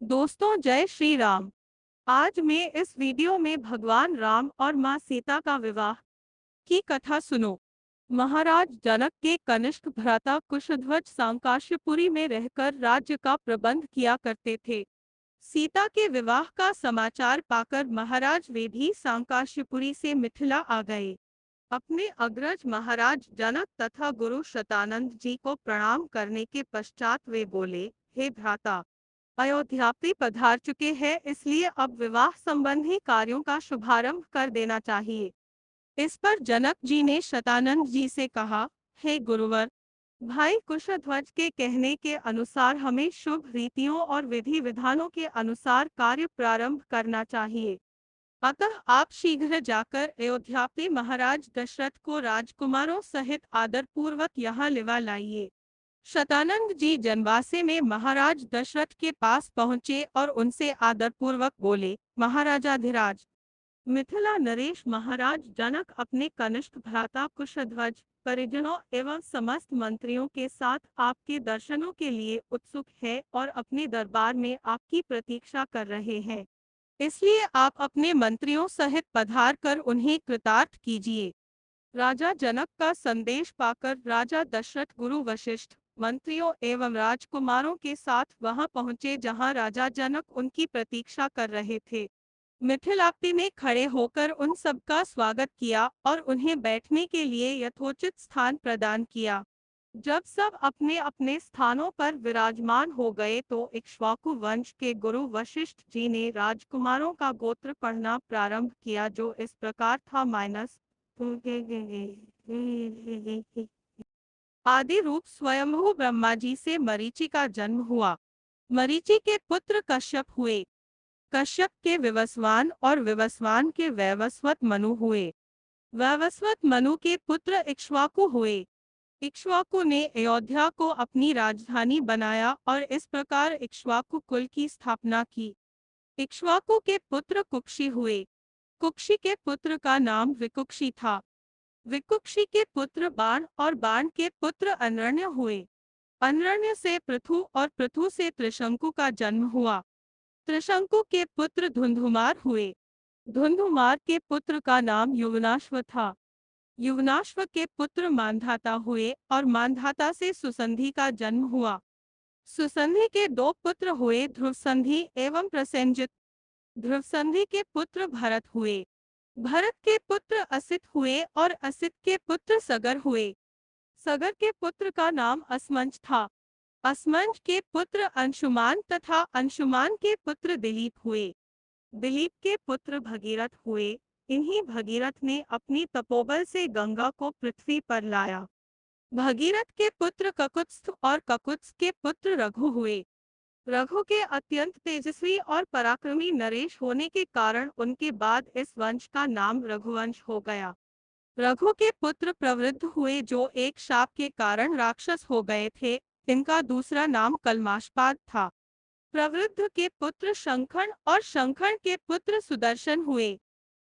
दोस्तों, जय श्री राम। आज मैं इस वीडियो में भगवान राम और मां सीता का विवाह की कथा सुनो। महाराज जनक के कनिष्ठ भ्राता कुशध्वज सांकाश्यपुरी में रहकर राज्य का प्रबंध किया करते थे। सीता के विवाह का समाचार पाकर महाराज वे भी सांकाश्यपुरी से मिथिला आ गए। अपने अग्रज महाराज जनक तथा गुरु शतानंद जी को प्रणाम करने के पश्चात वे बोले, हे भ्राता, अयोध्या पे पधार चुके हैं, इसलिए अब विवाह संबंधी कार्यों का शुभारंभ कर देना चाहिए। इस पर जनक जी ने शतानंद जी से कहा, हे गुरुवर, भाई कुशध्वज के कहने के अनुसार हमें शुभ रीतियों और विधि विधानों के अनुसार कार्य प्रारंभ करना चाहिए। अतः आप शीघ्र जाकर अयोध्या पे महाराज दशरथ को राजकुमारों सहित आदर पूर्वक यहाँ लिवा लाइए। शतानंद जी जनवासे में महाराज दशरथ के पास पहुँचे और उनसे आदरपूर्वक बोले, महाराजाधिराज, मिथिला नरेश महाराज जनक अपने कनिष्ठ भ्राता कुशध्वज, परिजनों एवं समस्त मंत्रियों के साथ आपके दर्शनों के लिए उत्सुक है और अपने दरबार में आपकी प्रतीक्षा कर रहे हैं। इसलिए आप अपने मंत्रियों सहित पधार कर उन्हें कृतार्थ कीजिए। राजा जनक का संदेश पाकर राजा दशरथ गुरु वशिष्ठ, मंत्रियों एवं राजकुमारों के साथ वहां पहुंचे जहां राजा जनक उनकी प्रतीक्षा कर रहे थे। मिथिलाप्ति ने खड़े होकर उन सबका स्वागत किया और उन्हें बैठने के लिए यथोचित स्थान प्रदान किया। जब सब अपने अपने स्थानों पर विराजमान हो गए तो इक्ष्वाकु वंश के गुरु वशिष्ठ जी ने राजकुमारों का गोत्र पढ़ना प्रारंभ किया, जो इस प्रकार था माइनस आदि रूप स्वयंभू ब्रह्मा जी से मरीचि का जन्म हुआ। मरीचि के पुत्र कश्यप हुए। कश्यप के विवस्वान और विवस्वान के वैवस्वत मनु हुए। वैवस्वत मनु के पुत्र इक्ष्वाकु हुए। इक्ष्वाकु ने अयोध्या को अपनी राजधानी बनाया और इस प्रकार इक्ष्वाकु कुल की स्थापना की। इक्ष्वाकु के पुत्र कुक्षी हुए। कुक्षी के पुत्र का नाम विकुक्षी था। विकुक्षी के पुत्र बाण और बाण के पुत्र अनरण्य हुए। अनरण्य से पृथु और पृथु से त्रिशंकु का जन्म हुआ। त्रिशंकु के पुत्र धुंधुमार हुए। धुंधुमार के पुत्र का नाम युवनाश्व था। युवनाश्व के पुत्र मांधाता हुए और मांधाता से सुसंधि का जन्म हुआ। सुसंधि के दो पुत्र हुए, ध्रुवसंधि एवं प्रसेनजित। ध्रुवसंधि के पुत्र भरत हुए। भरत के पुत्र असित हुए और असित के पुत्र सगर हुए। सगर के पुत्र का नाम असमंज था। असमंज के पुत्र अंशुमान तथा अंशुमान के पुत्र दिलीप हुए। दिलीप के पुत्र भगीरथ हुए। इन्हीं भगीरथ ने अपनी तपोबल से गंगा को पृथ्वी पर लाया। भगीरथ के पुत्र ककुत्स्थ और ककुत्स के पुत्र रघु हुए। रघु के अत्यंत तेजस्वी और पराक्रमी नरेश होने के कारण उनके बाद इस वंश का नाम रघुवंश हो गया। रघु के पुत्र प्रवृद्ध हुए, जो एक शाप के कारण राक्षस हो गए थे। इनका दूसरा नाम कल्माशपाद था। प्रवृद्ध के पुत्र शंखन और शंखन के पुत्र सुदर्शन हुए।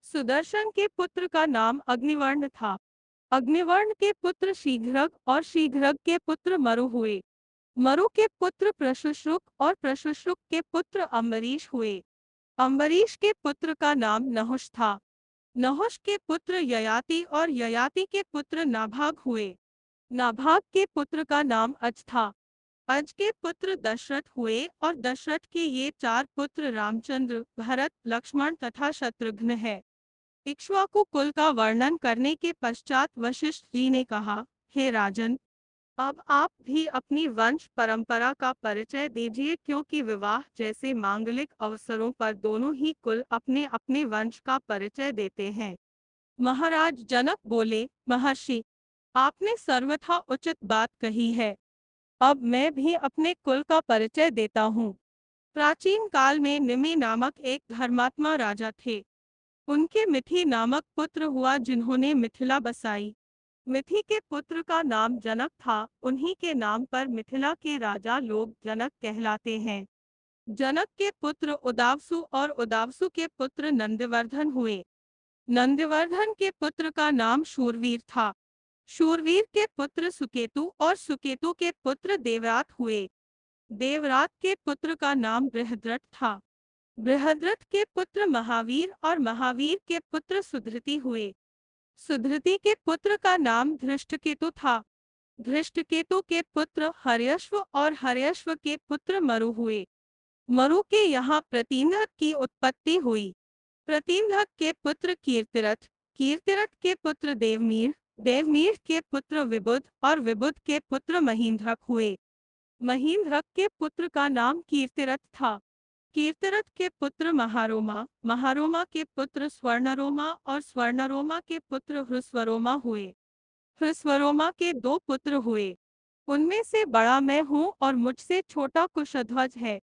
सुदर्शन के पुत्र का नाम अग्निवर्ण था। अग्निवर्ण के पुत्र शीघ्रग और शीघ्रग के पुत्र मरु हुए। मरु के पुत्र प्रशुश्रुक और प्रशुश्रुक के पुत्र अम्बरीश हुए। अम्बरीश के पुत्र का नाम नहुष था। नहुष के पुत्र ययाति और ययाति के पुत्र नाभाग हुए। नाभाग के पुत्र का नाम अज था। अज के पुत्र दशरथ हुए और दशरथ के ये चार पुत्र रामचंद्र, भरत, लक्ष्मण तथा शत्रुघ्न है। इक्ष्वाकु कुल का वर्णन करने के पश्चात वशिष्ठ जी ने कहा, हे राजन, अब आप भी अपनी वंश परंपरा का परिचय दीजिए, क्योंकि विवाह जैसे मांगलिक अवसरों पर दोनों ही कुल अपने अपने वंश का परिचय देते हैं। महाराज जनक बोले, महर्षि, आपने सर्वथा उचित बात कही है। अब मैं भी अपने कुल का परिचय देता हूँ। प्राचीन काल में निमि नामक एक धर्मात्मा राजा थे। उनके मिथि नामक पुत्र हुआ, जिन्होंने मिथिला बसाई। मिथि के पुत्र का नाम जनक था। उन्हीं के नाम पर मिथिला के राजा लोग जनक कहलाते हैं। जनक के पुत्र उदावसु और उदावसु के पुत्र नंदवर्धन हुए। नंदवर्धन के पुत्र का नाम शूरवीर था। शूरवीर के पुत्र सुकेतु और सुकेतु के पुत्र देवरात हुए। देवरात के पुत्र का नाम बृहद्रथ था। बृहद्रथ के पुत्र महावीर और महावीर के पुत्र सुधृति हुए। सुधृति के पुत्र का नाम धृष्टकेतु था। धृष्टकेतु के पुत्र हर्यश्व और हर्यश्व के पुत्र मरु हुए। मरु के यहाँ प्रतिन्धक की उत्पत्ति हुई। प्रतिन्धक के पुत्र कीर्तिरथ, कीर्तिरथ के पुत्र देवमीर, देवमीर के पुत्र विबुध और विबुध के पुत्र महींद्रक हुए। महींद्रक के पुत्र का नाम कीर्तिरथ था। कीर्तिरथ के पुत्र महारोमा, महारोमा के पुत्र स्वर्णरोमा और स्वर्णरोमा के पुत्र हृस्वरोमा हुए। हृस्वरोमा के दो पुत्र हुए। उनमें से बड़ा मैं हूँ और मुझसे छोटा कुशध्वज है।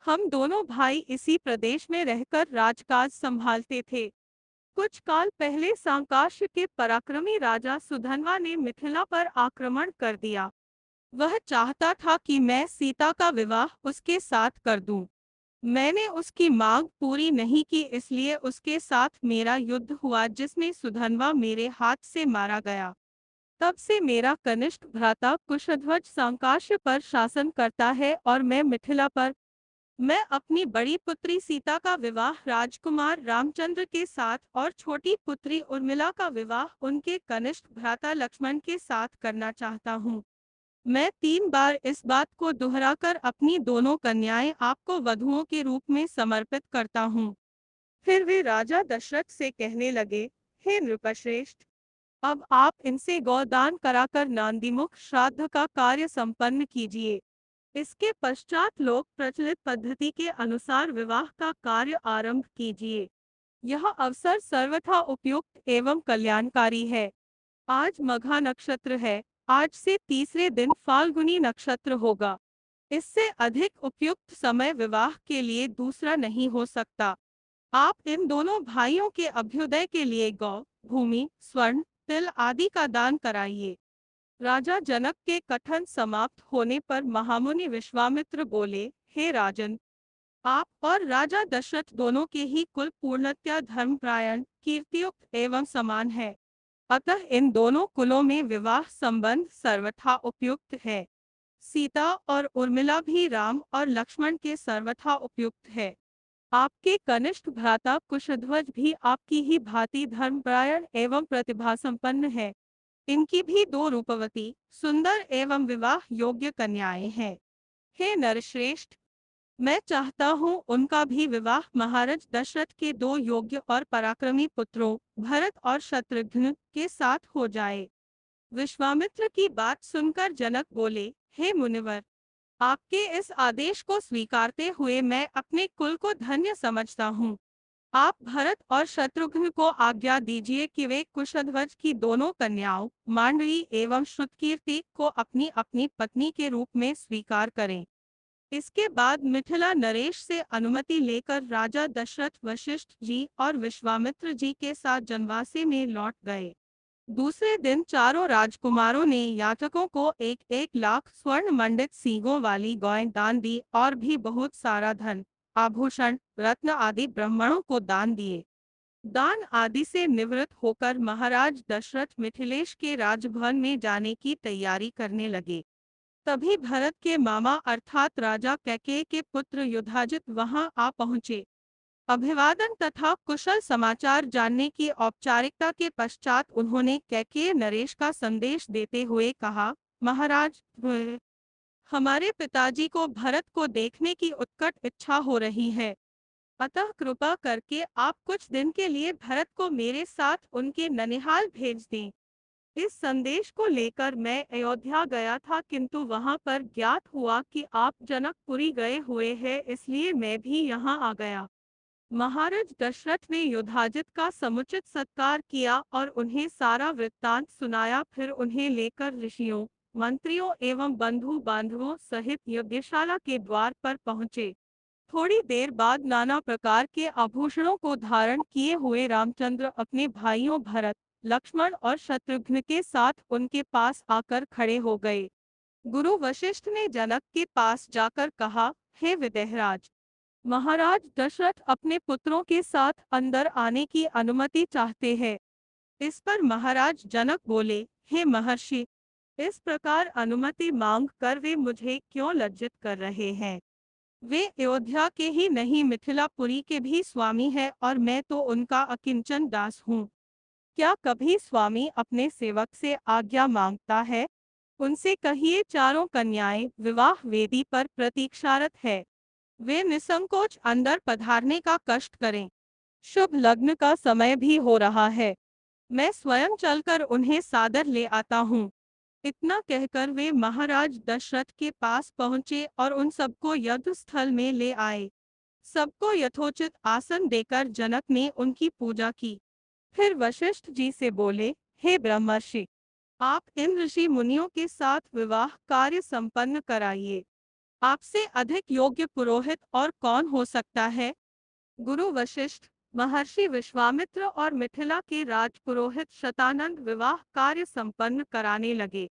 हम दोनों भाई इसी प्रदेश में रहकर राजकाज संभालते थे। कुछ काल पहले सांकाश्य के पराक्रमी राजा सुधन्वा ने मिथिला पर आक्रमण कर दिया। वह चाहता था कि मैं सीता का विवाह उसके साथ कर दूं। मैंने उसकी मांग पूरी नहीं की, इसलिए उसके साथ मेरा युद्ध हुआ जिसमें सुधन्वा मेरे हाथ से मारा गया। तब से मेरा कनिष्ठ भ्राता कुशध्वज सांकाश्य पर शासन करता है और मैं मिथिला पर। मैं अपनी बड़ी पुत्री सीता का विवाह राजकुमार रामचंद्र के साथ और छोटी पुत्री उर्मिला का विवाह उनके कनिष्ठ भ्राता लक्ष्मण के साथ करना चाहता हूँ। मैं 3 बार इस बात को दोहराकर अपनी दोनों कन्याएं आपको वधुओं के रूप में समर्पित करता हूँ। फिर वे राजा दशरथ से कहने लगे, हे नृपश्रेष्ठ, अब आप इनसे गौदान कराकर नांदीमुख श्राद्ध का कार्य संपन्न कीजिए। इसके पश्चात लोक प्रचलित पद्धति के अनुसार विवाह का कार्य आरंभ कीजिए। यह अवसर सर्वथा उपयुक्त एवं कल्याणकारी है। आज मघा नक्षत्र है। आज से तीसरे दिन फाल्गुनी नक्षत्र होगा। इससे अधिक उपयुक्त समय विवाह के लिए दूसरा नहीं हो सकता। आप इन दोनों भाइयों के अभ्युदय के लिए गौ, भूमि, स्वर्ण, तिल आदि का दान कराइए। राजा जनक के कथन समाप्त होने पर महामुनि विश्वामित्र बोले, हे राजन, आप और राजा दशरथ दोनों के ही कुल पूर्णतया धर्मपरायण, कीर्तियुक्त एवं समान है। अतः इन दोनों कुलों में विवाह संबंध सर्वथा उपयुक्त है। सीता और उर्मिला भी राम और लक्ष्मण के सर्वथा उपयुक्त है। आपके कनिष्ठ भ्राता कुशध्वज भी आपकी ही भांति धर्मपरायण एवं प्रतिभा संपन्न है। इनकी भी 2 रूपवती, सुंदर एवं विवाह योग्य कन्याएं हैं। हे नरश्रेष्ठ, मैं चाहता हूँ उनका भी विवाह महाराज दशरथ के 2 योग्य और पराक्रमी पुत्रों भरत और शत्रुघ्न के साथ हो जाए। विश्वामित्र की बात सुनकर जनक बोले, हे मुनिवर, आपके इस आदेश को स्वीकारते हुए मैं अपने कुल को धन्य समझता हूँ। आप भरत और शत्रुघ्न को आज्ञा दीजिए कि वे कुशध्वज की दोनों कन्याओं मांडवी एवं श्रुतकीर्ति को अपनी अपनी पत्नी के रूप में स्वीकार करें। इसके बाद मिथिला नरेश से अनुमति लेकर राजा दशरथ वशिष्ठ जी और विश्वामित्र जी के साथ जनवासे में लौट गए। दूसरे दिन चारों राजकुमारों ने याचकों को 1-1 लाख स्वर्ण मंडित सींगों वाली गौएं दान दी और भी बहुत सारा धन, आभूषण, रत्न आदि ब्राह्मणों को दान दिए। दान आदि से निवृत्त होकर महाराज दशरथ मिथिलेश के राजभवन में जाने की तैयारी करने लगे। तभी भरत के मामा अर्थात राजा कैकेयी के पुत्र युधाजित वहां आ पहुंचे। अभिवादन तथा कुशल समाचार जानने की औपचारिकता के पश्चात उन्होंने कैकेयी नरेश का संदेश देते हुए कहा, महाराज, हमारे पिताजी को भरत को देखने की उत्कट इच्छा हो रही है। अतः कृपा करके आप कुछ दिन के लिए भरत को मेरे साथ उनके ननिहाल भेज दें। इस संदेश को लेकर मैं अयोध्या गया था, किंतु वहां पर ज्ञात हुआ कि आप जनकपुरी गए हुए हैं, इसलिए मैं भी यहाँ आ गया। महाराज दशरथ ने युधाजित का समुचित सत्कार किया और उन्हें सारा वृत्तांत सुनाया। फिर उन्हें लेकर ऋषियों, मंत्रियों एवं बंधु बांधवों सहित यज्ञशाला के द्वार पर पहुंचे। थोड़ी देर बाद नाना प्रकार के आभूषणों को धारण किए हुए रामचंद्र अपने भाइयों भरत, लक्ष्मण और शत्रुघ्न के साथ उनके पास आकर खड़े हो गए। गुरु वशिष्ठ ने जनक के पास जाकर कहा, हे विदेहराज, महाराज दशरथ अपने पुत्रों के साथ अंदर आने की अनुमति चाहते हैं। इस पर महाराज जनक बोले, हे महर्षि, इस प्रकार अनुमति मांग कर वे मुझे क्यों लज्जित कर रहे हैं? वे अयोध्या के ही नहीं मिथिलापुरी के भी स्वामी हैं और मैं तो उनका अकिंचन दास हूँ। क्या कभी स्वामी अपने सेवक से आज्ञा मांगता है? उनसे कहिए चारों कन्याएं विवाह वेदी पर प्रतीक्षारत है। वे निसंकोच अंदर पधारने का कष्ट करें। शुभ लग्न का समय भी हो रहा है। मैं स्वयं चलकर उन्हें सादर ले आता हूँ। इतना कहकर वे महाराज दशरथ के पास पहुँचे और उन सबको युद्ध स्थल में ले आए। सबको यथोचित आसन देकर जनक ने उनकी पूजा की। फिर वशिष्ठ जी से बोले, हे ब्रह्मर्षि, आप इन ऋषि मुनियों के साथ विवाह कार्य संपन्न कराइए। आपसे अधिक योग्य पुरोहित और कौन हो सकता है? गुरु वशिष्ठ, महर्षि विश्वामित्र और मिथिला के राजपुरोहित शतानंद विवाह कार्य संपन्न कराने लगे।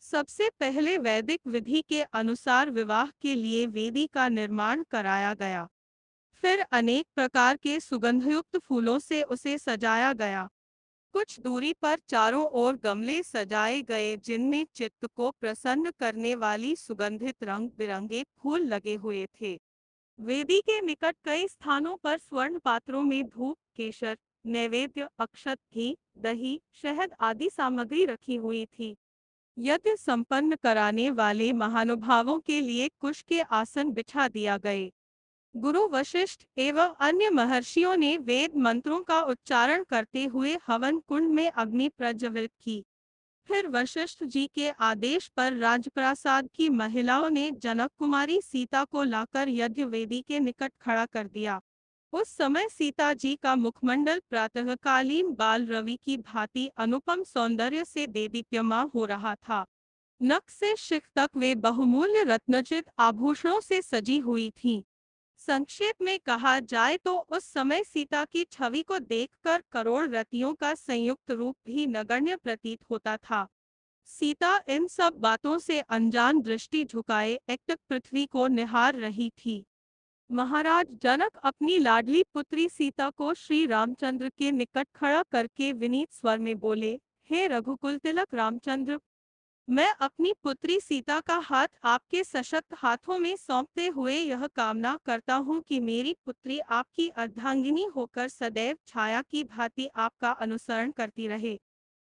सबसे पहले वैदिक विधि के अनुसार विवाह के लिए वेदी का निर्माण कराया गया। फिर अनेक प्रकार के सुगंधयुक्त फूलों से उसे सजाया गया। कुछ दूरी पर चारों ओर गमले सजाए गए जिनमें चित्त को प्रसन्न करने वाली सुगंधित रंग बिरंगे फूल लगे हुए थे। वेदी के निकट कई स्थानों पर स्वर्ण पात्रों में धूप, केशर, नैवेद्य, अक्षत, घी, दही, शहद आदि सामग्री रखी हुई थी। यज्ञ संपन्न कराने वाले महानुभावों के लिए कुश के आसन बिछा दिया गए। गुरु वशिष्ठ एवं अन्य महर्षियों ने वेद मंत्रों का उच्चारण करते हुए हवन कुंड में अग्नि प्रज्वलित की। फिर वशिष्ठ जी के आदेश पर राजप्रासाद की महिलाओं ने जनक कुमारी सीता को लाकर यज्ञ वेदी के निकट खड़ा कर दिया। उस समय सीता जी का मुखमंडल प्रातःकालीन बाल रवि की भांति अनुपम सौंदर्य से देदीप्यमान हो रहा था। नख से शिख तक वे बहुमूल्य रत्नचित आभूषणों से सजी हुई थीं। संक्षेप में कहा जाए तो उस समय सीता की छवि को देखकर करोड़ रतियों का संयुक्त रूप भी नगण्य प्रतीत होता था। सीता इन सब बातों से अनजान दृष्टि झुकाए एकटक पृथ्वी को निहार रही थी। महाराज जनक अपनी लाडली पुत्री सीता को श्री रामचंद्र के निकट खड़ा करके विनीत स्वर में बोले, हे रघुकुल तिलक रामचंद्र, मैं अपनी पुत्री सीता का हाथ आपके सशक्त हाथों में सौंपते हुए यह कामना करता हूँ कि मेरी पुत्री आपकी अर्धांगिनी होकर सदैव छाया की भांति आपका अनुसरण करती रहे।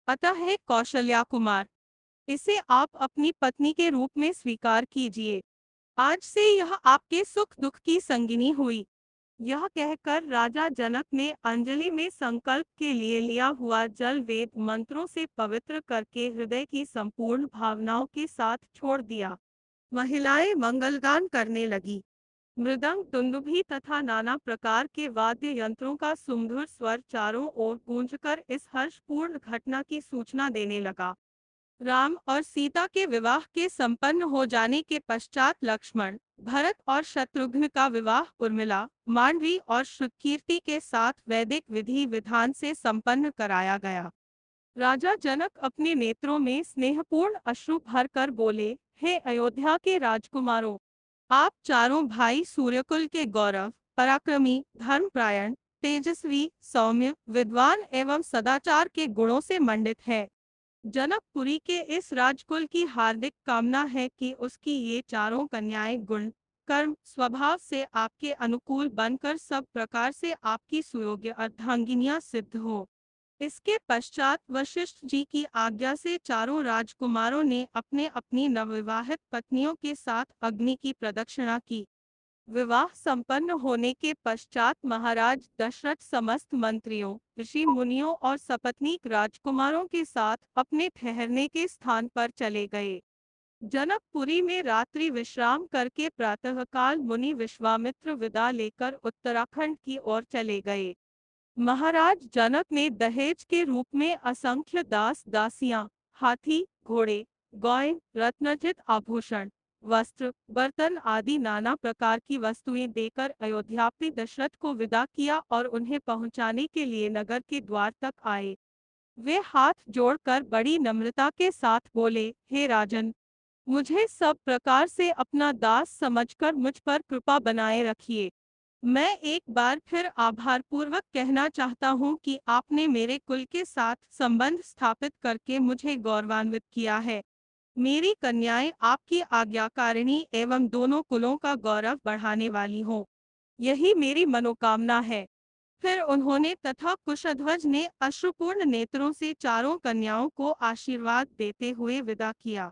अतः हे कौशल्या कुमार, इसे आप अपनी पत्नी के रूप में स्वीकार कीजिए। आज से यह आपके सुख दुख की संगिनी हुई। यह कहकर राजा जनक ने अंजलि में संकल्प के लिए लिया हुआ जल वेद मंत्रों से पवित्र करके हृदय की संपूर्ण भावनाओं के साथ छोड़ दिया। महिलाएं मंगलगान करने लगी। मृदंग, दुंदुभी तथा नाना प्रकार के वाद्य यंत्रों का सुमधुर स्वर चारों ओर गूंजकर इस हर्षपूर्ण घटना की सूचना देने लगा। राम और सीता के विवाह के संपन्न हो जाने के पश्चात लक्ष्मण, भरत और शत्रुघ्न का विवाह उर्मिला, मांडवी और श्रुतकीर्ति के साथ वैदिक विधि विधान से संपन्न कराया गया। राजा जनक अपने नेत्रों में स्नेहपूर्ण अश्रु भरकर बोले, हे अयोध्या के राजकुमारों, आप चारों भाई सूर्यकुल के गौरव, पराक्रमी, धर्मपरायण, तेजस्वी, सौम्य, विद्वान एवं सदाचार के गुणों से मंडित है। जनकपुरी के इस राजकुल की हार्दिक कामना है कि उसकी ये चारों कन्याएं गुण, कर्म, स्वभाव से आपके अनुकूल बनकर सब प्रकार से आपकी सुयोग्य अर्धांगिनियां सिद्ध हो। इसके पश्चात वशिष्ठ जी की आज्ञा से चारों राजकुमारों ने अपने अपनी नवविवाहित पत्नियों के साथ अग्नि की प्रदक्षिणा की। विवाह संपन्न होने के पश्चात महाराज दशरथ समस्त मंत्रियों, ऋषि मुनियों और सपत्नीक राजकुमारों के साथ अपने ठहरने के स्थान पर चले गए। जनकपुरी में रात्रि विश्राम करके प्रातःकाल मुनि विश्वामित्र विदा लेकर उत्तराखंड की ओर चले गए। महाराज जनक ने दहेज के रूप में असंख्य दास दासियां, हाथी, घोड़े, गौएं, रत्नजित आभूषण, वस्त्र, बर्तन आदि नाना प्रकार की वस्तुएं देकर अयोध्यापति दशरथ को विदा किया और उन्हें पहुंचाने के लिए नगर के द्वार तक आए। वे हाथ जोड़कर बड़ी नम्रता के साथ बोले, हे राजन, मुझे सब प्रकार से अपना दास समझकर मुझ पर कृपा बनाए रखिए। मैं एक बार फिर आभारपूर्वक कहना चाहता हूँ कि आपने मेरे कुल के साथ संबंध स्थापित करके मुझे गौरवान्वित किया है। मेरी कन्याएं आपकी आज्ञाकारिणी एवं दोनों कुलों का गौरव बढ़ाने वाली हों, यही मेरी मनोकामना है। फिर उन्होंने तथा कुशध्वज ने अश्रुपूर्ण नेत्रों से चारों कन्याओं को आशीर्वाद देते हुए विदा किया।